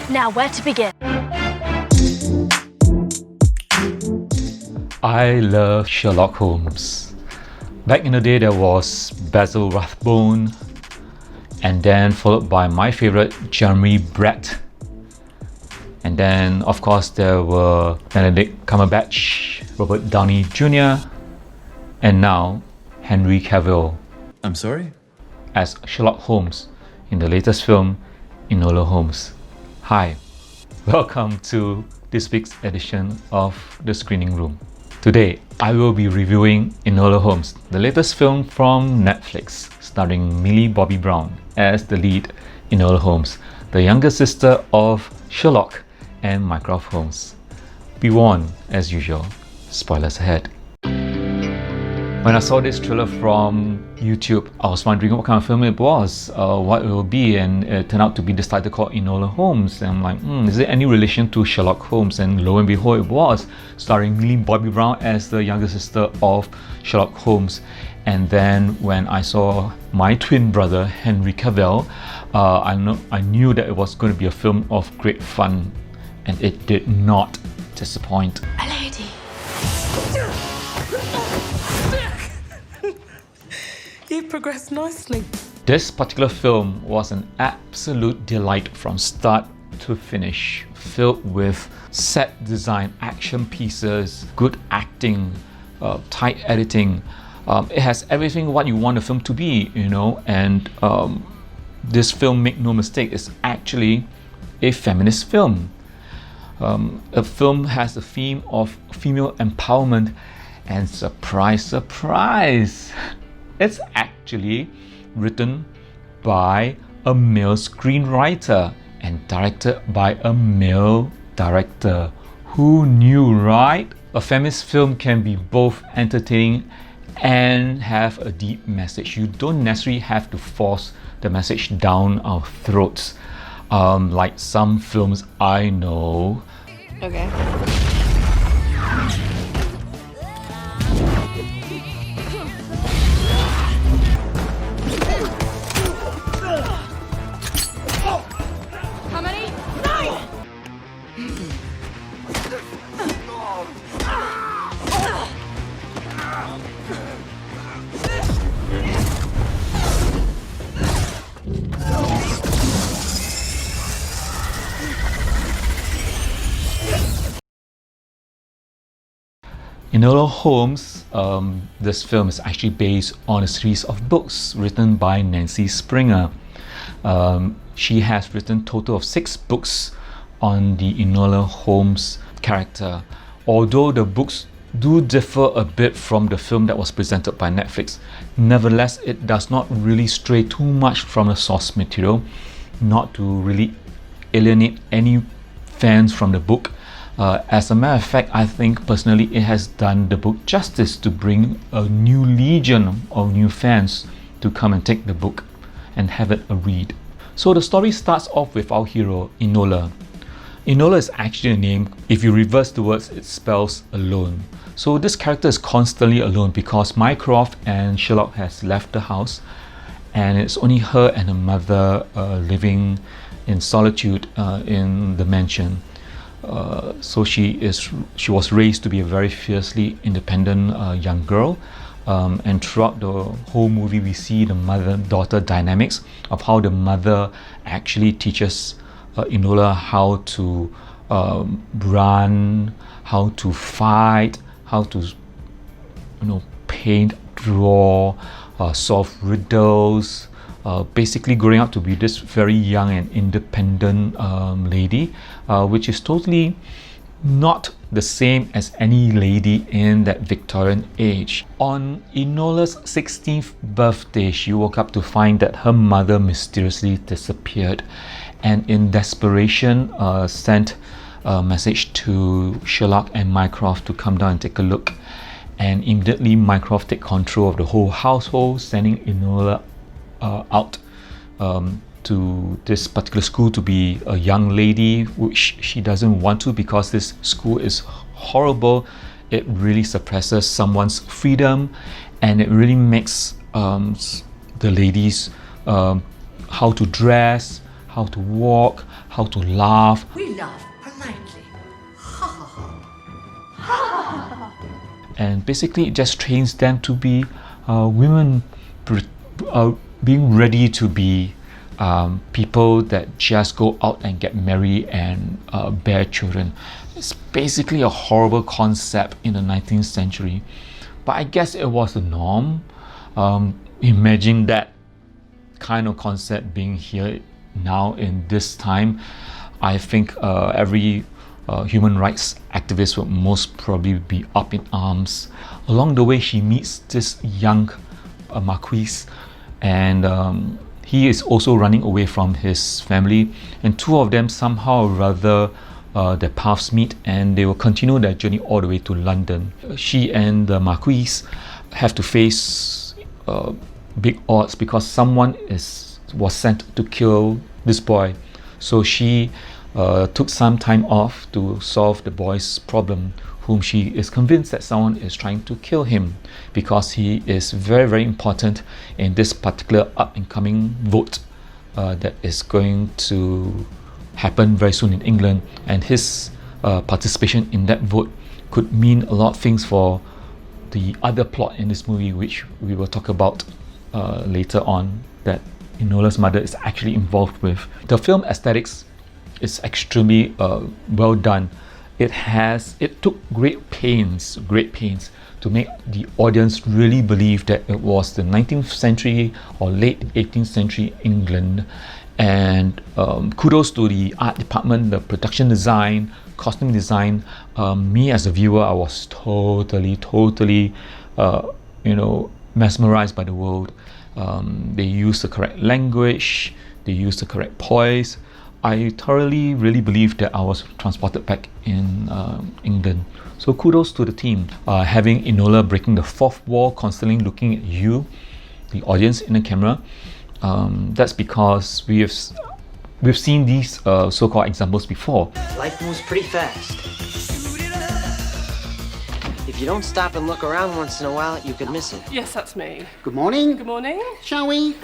Now, where to begin? I love Sherlock Holmes. Back in the day, there was Basil Rathbone, and then followed by my favorite, Jeremy Brett. And then, of course, there were Benedict Cumberbatch, Robert Downey Jr., and now Henry Cavill. I'm sorry? As Sherlock Holmes in the latest film, Enola Holmes. Hi, welcome to this week's edition of The Screening Room. Today, I will be reviewing Enola Holmes, the latest film from Netflix, starring Millie Bobby Brown as the lead Enola Holmes, the younger sister of Sherlock and Mycroft Holmes. Be warned, as usual, spoilers ahead. When I saw this trailer from YouTube, I was wondering what kind of film it was, what it will be, and it turned out to be this title called Enola Holmes. And I'm like, is there any relation to Sherlock Holmes? And lo and behold, it was, starring Millie Bobby Brown as the younger sister of Sherlock Holmes. And then when I saw my twin brother, Henry Cavill, I knew that it was going to be a film of great fun, and it did not disappoint. A lady. You've progressed nicely. This particular film was an absolute delight from start to finish, filled with set design, action pieces, good acting, tight editing. It has everything what you want a film to be, and this film, make no mistake, is actually a feminist film. A film has the theme of female empowerment, and surprise, surprise, it's actually written by a male screenwriter and directed by a male director. Who knew, right? A feminist film can be both entertaining and have a deep message. You don't necessarily have to force the message down our throats, like some films I know. Okay. How many? 9! Enola Holmes, this film is actually based on a series of books written by Nancy Springer. She has written a total of 6 books on the Enola Holmes character. Although the books do differ a bit from the film that was presented by Netflix, nevertheless, it does not really stray too much from the source material, not to really alienate any fans from the book. As a matter of fact, I think personally it has done the book justice to bring a new legion of new fans to come and take the book and have it a read. So the story starts off with our hero, Enola. Enola is actually a name. If you reverse the words, it spells alone. So this character is constantly alone because Mycroft and Sherlock has left the house, and it's only her and her mother living in solitude in the mansion. So she was raised to be a very fiercely independent young girl, and throughout the whole movie we see the mother-daughter dynamics of how the mother actually teaches Enola how to run, how to fight, how to paint, draw, solve riddles, basically growing up to be this very young and independent lady, which is totally not the same as any lady in that Victorian age. On Enola's 16th birthday, she woke up to find that her mother mysteriously disappeared, and in desperation sent a message to Sherlock and Mycroft to come down and take a look. And immediately Mycroft take control of the whole household, sending Enola out to this particular school to be a young lady, which she doesn't want to because this school is horrible. It really suppresses someone's freedom, and it really makes the ladies how to dress, how to walk, how to laugh. We laugh politely. And basically it just trains them to be women being ready to be people that just go out and get married and bear children. It's basically a horrible concept in the 19th century, but I guess it was the norm. Imagine that kind of concept being here now in this time. I think every human rights activist would most probably be up in arms. Along the way, she meets this young marquis, and he is also running away from his family, and two of them somehow or rather their paths meet, and they will continue their journey all the way to London. She and the marquis have to face big odds because someone was sent to kill this boy. So she took some time off to solve the boy's problem, whom she is convinced that someone is trying to kill him because he is very, very important in this particular up and coming vote that is going to happen very soon in England, and his participation in that vote could mean a lot of things for the other plot in this movie, which we will talk about later on, that Enola's mother is actually involved with. The film aesthetics is extremely well done. It took great pains to make the audience really believe that it was the 19th century or late 18th century England. And kudos to the art department, the production design, costume design. Me as a viewer, I was totally mesmerized by the world. They used the correct language, they used the correct poise. I thoroughly really believe that I was transported back in England. So kudos to the team. Having Enola breaking the fourth wall, constantly looking at you, the audience, in the camera. That's because we've seen these so-called examples before. Life moves pretty fast. If you don't stop and look around once in a while, you could miss it. Yes, that's me. Good morning. Good morning. Shall we?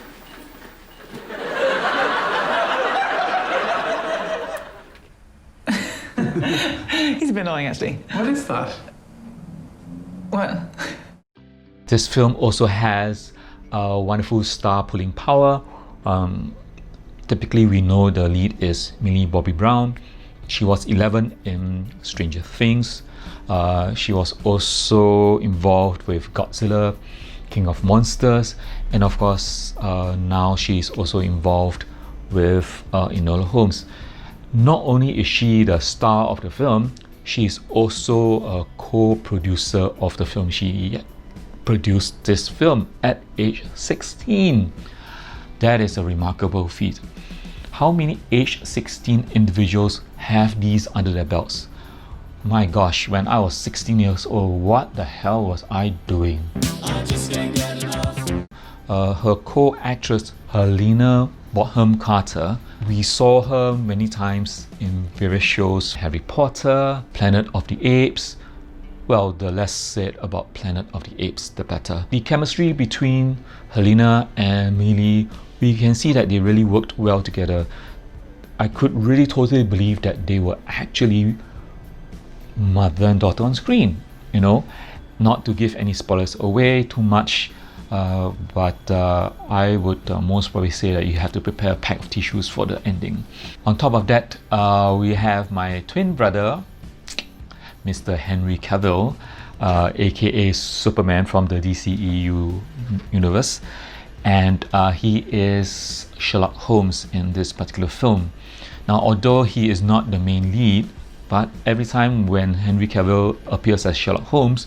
He's a bit annoying, actually. What is that? What? This film also has a wonderful star pulling power. Typically, we know the lead is Millie Bobby Brown. She was 11 in Stranger Things. She was also involved with Godzilla, King of Monsters, and of course now she is also involved with Enola Holmes. Not only is she the star of the film, she is also a co-producer of the film. She produced this film at age 16. That is a remarkable feat. How many age 16 individuals have these under their belts? My gosh, when I was 16 years old, what the hell was I doing? Her co-actress Helena Bonham Carter, we saw her many times in various shows: Harry Potter, Planet of the Apes. Well, the less said about Planet of the Apes, the better. The chemistry between Helena and Millie, we can see that they really worked well together. I could really totally believe that they were actually mother and daughter on screen, not to give any spoilers away too much, but I would most probably say that you have to prepare a pack of tissues for the ending. On top of that, we have my twin brother, Mr. Henry Cavill, aka Superman from the DCEU universe, and he is Sherlock Holmes in this particular film. Now, although he is not the main lead, but every time when Henry Cavill appears as Sherlock Holmes,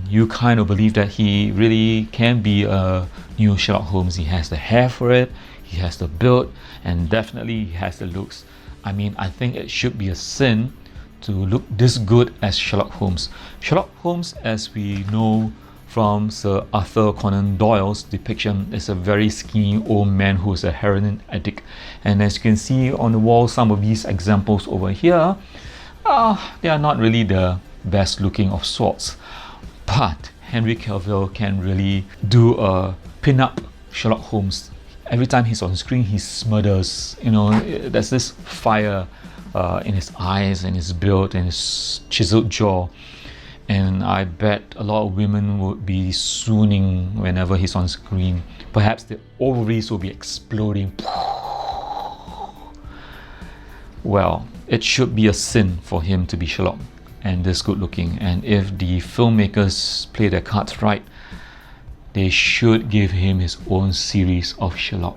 you kind of believe that he really can be a new Sherlock Holmes. He has the hair for it, he has the build, and definitely he has the looks. I mean, I think it should be a sin to look this good as Sherlock Holmes. Sherlock Holmes, as we know from Sir Arthur Conan Doyle's depiction, is a very skinny old man who is a heroin addict. And as you can see on the wall, some of these examples over here, they are not really the best looking of sorts. But Henry Cavill can really do a pin-up Sherlock Holmes. Every time he's on screen, he smothers. You know, there's this fire in his eyes and his build and his chiseled jaw. And I bet a lot of women would be swooning whenever he's on screen. Perhaps the ovaries will be exploding. Well, it should be a sin for him to be Sherlock and this good looking. And if the filmmakers play their cards right, they should give him his own series of Sherlock.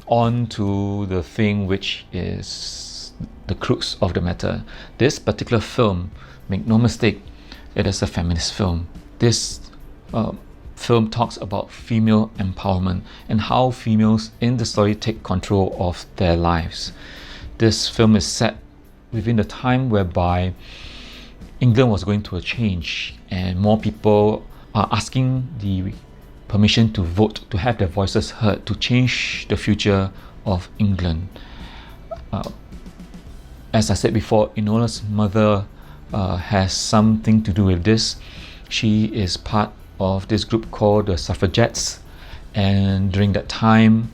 On to the thing which is the crux of the matter. This particular film, make no mistake, it is a feminist film. This film talks about female empowerment and how females in the story take control of their lives. This film is set within the time whereby England was going through a change and more people are asking the permission to vote, to have their voices heard, to change the future of England. As I said before, Enola's mother has something to do with this. She is part of this group called the Suffragettes, and during that time,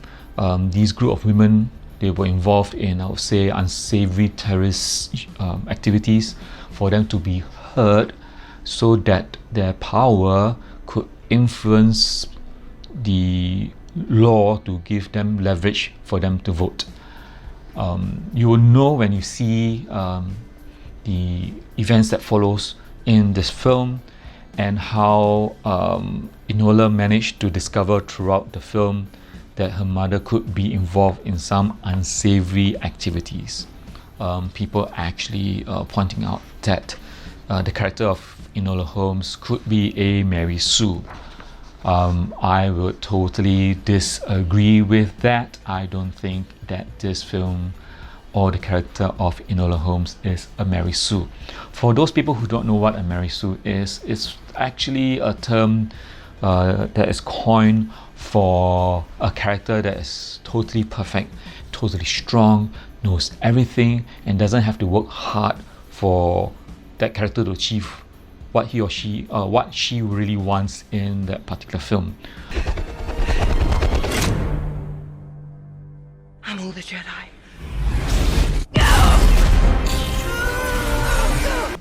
these group of women, they were involved in, I would say, unsavory terrorist activities for them to be heard so that their power could influence the law to give them leverage for them to vote. You will know when you see the events that follows in this film and how Enola managed to discover throughout the film that her mother could be involved in some unsavory activities. People actually pointing out that the character of Enola Holmes could be a Mary Sue. I would totally disagree with that. I don't think that this film or the character of Enola Holmes is a Mary Sue. For those people who don't know what a Mary Sue is, it's actually a term that is coined for a character that is totally perfect, totally strong, knows everything, and doesn't have to work hard for that character to achieve what he or she, what she really wants in that particular film. I know the Jedi.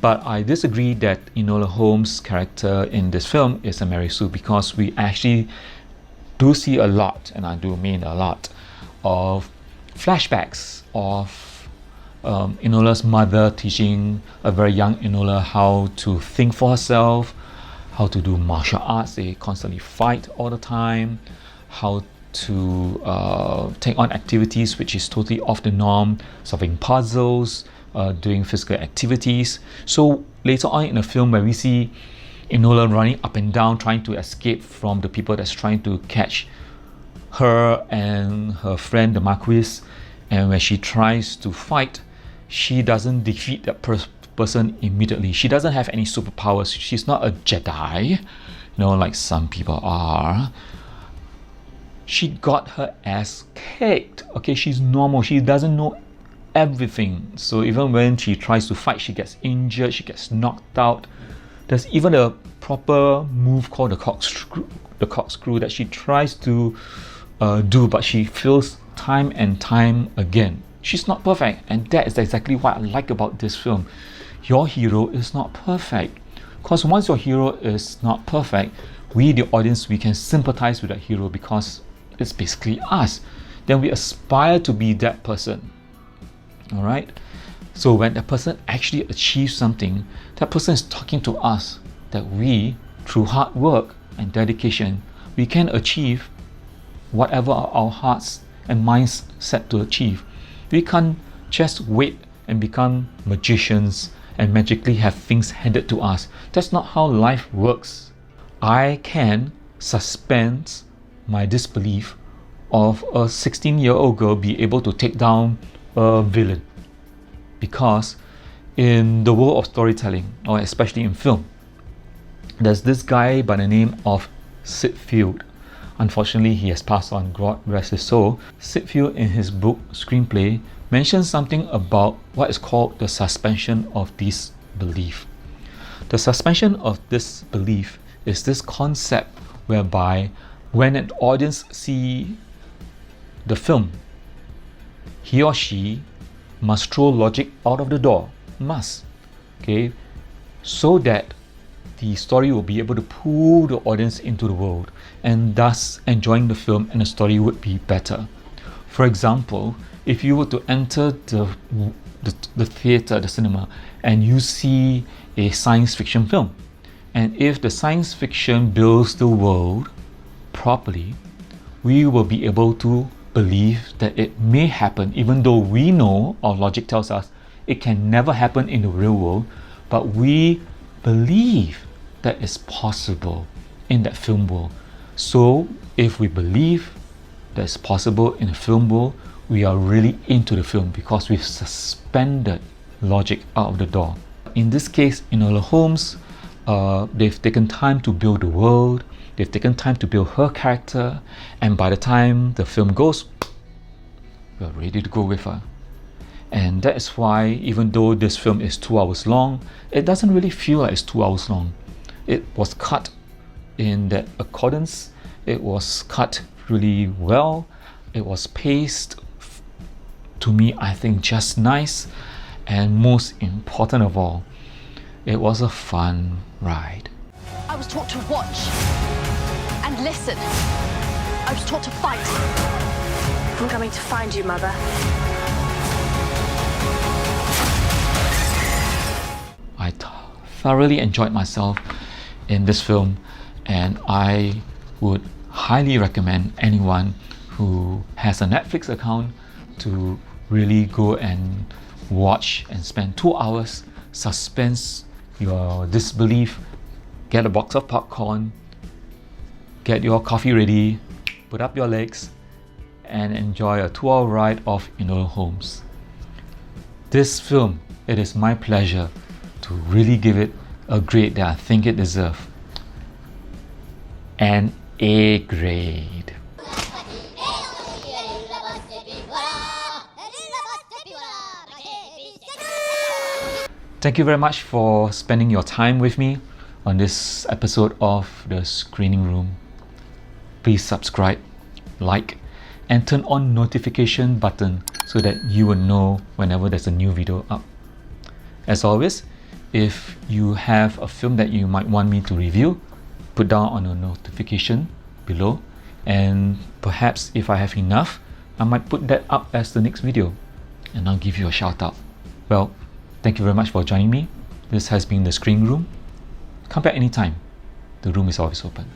But I disagree that Enola Holmes' character in this film is a Mary Sue, because we actually do see a lot, and I do mean a lot, of flashbacks of Enola's mother teaching a very young Enola how to think for herself, how to do martial arts. They constantly fight all the time, how to take on activities which is totally off the norm, solving puzzles, doing physical activities. So later on in the film, where we see Enola running up and down trying to escape from the people that's trying to catch her and her friend the Marquis, and when she tries to fight, she doesn't defeat that person immediately. She doesn't have any superpowers. She's not a Jedi, you know, like some people are. She got her ass kicked. Okay, she's normal. She doesn't know everything. So even when she tries to fight, she gets injured, she gets knocked out. There's even a proper move called the corkscrew that she tries to do, but she fails time and time again. She's not perfect, and that is exactly what I like about this film. Your hero is not perfect, because once your hero is not perfect, we the audience, we can sympathize with that hero because it's basically us. Then we aspire to be that person. Alright? So when that person actually achieves something, that person is talking to us that we, through hard work and dedication, we can achieve whatever our hearts and minds set to achieve. We can't just wait and become magicians and magically have things handed to us. That's not how life works. I can suspend my disbelief of a 16-year-old girl be able to take down a villain, because in the world of storytelling, or especially in film, there's this guy by the name of Sid Field. Unfortunately, he has passed on, God rest his soul. Sid Field, in his book Screenplay, mentions something about what is called the suspension of disbelief. The suspension of disbelief is this concept whereby when an audience see the film, he or she must throw logic out of the door. Must. Okay? So that the story will be able to pull the audience into the world, and thus enjoying the film and the story would be better. For example, if you were to enter the theatre, the cinema, and you see a science fiction film, and if the science fiction builds the world properly, we will be able to believe that it may happen, even though we know, our logic tells us, it can never happen in the real world, but we believe that it's possible in that film world. So if we believe that it's possible in the film world, we are really into the film because we've suspended logic out of the door. In this case, Enola Holmes, they've taken time to build the world, they've taken time to build her character, and by the time the film goes, we're ready to go with her. And that is why, even though this film is 2 hours long, it doesn't really feel like it's 2 hours long. It was cut in that accordance, it was cut really well, it was paced, to me, I think, just nice, and most important of all, it was a fun ride. I was taught to watch and listen. I was taught to fight. I'm coming to find you, Mother. I thoroughly enjoyed myself in this film, and I would highly recommend anyone who has a Netflix account to really go and watch and spend 2 hours, suspense your disbelief, get a box of popcorn, get your coffee ready, put up your legs, and enjoy a 2-hour ride of Enola Holmes. This film, it is my pleasure to really give it a grade that I think it deserves. An A grade. Thank you very much for spending your time with me on this episode of The Screening Room. Please subscribe, like, and turn on notification button so that you will know whenever there's a new video up. As always, if you have a film that you might want me to review, put down on a notification below, and perhaps if I have enough, I might put that up as the next video and I'll give you a shout out. Well, thank you very much for joining me. This has been The Screening Room. Come back anytime. The room is always open.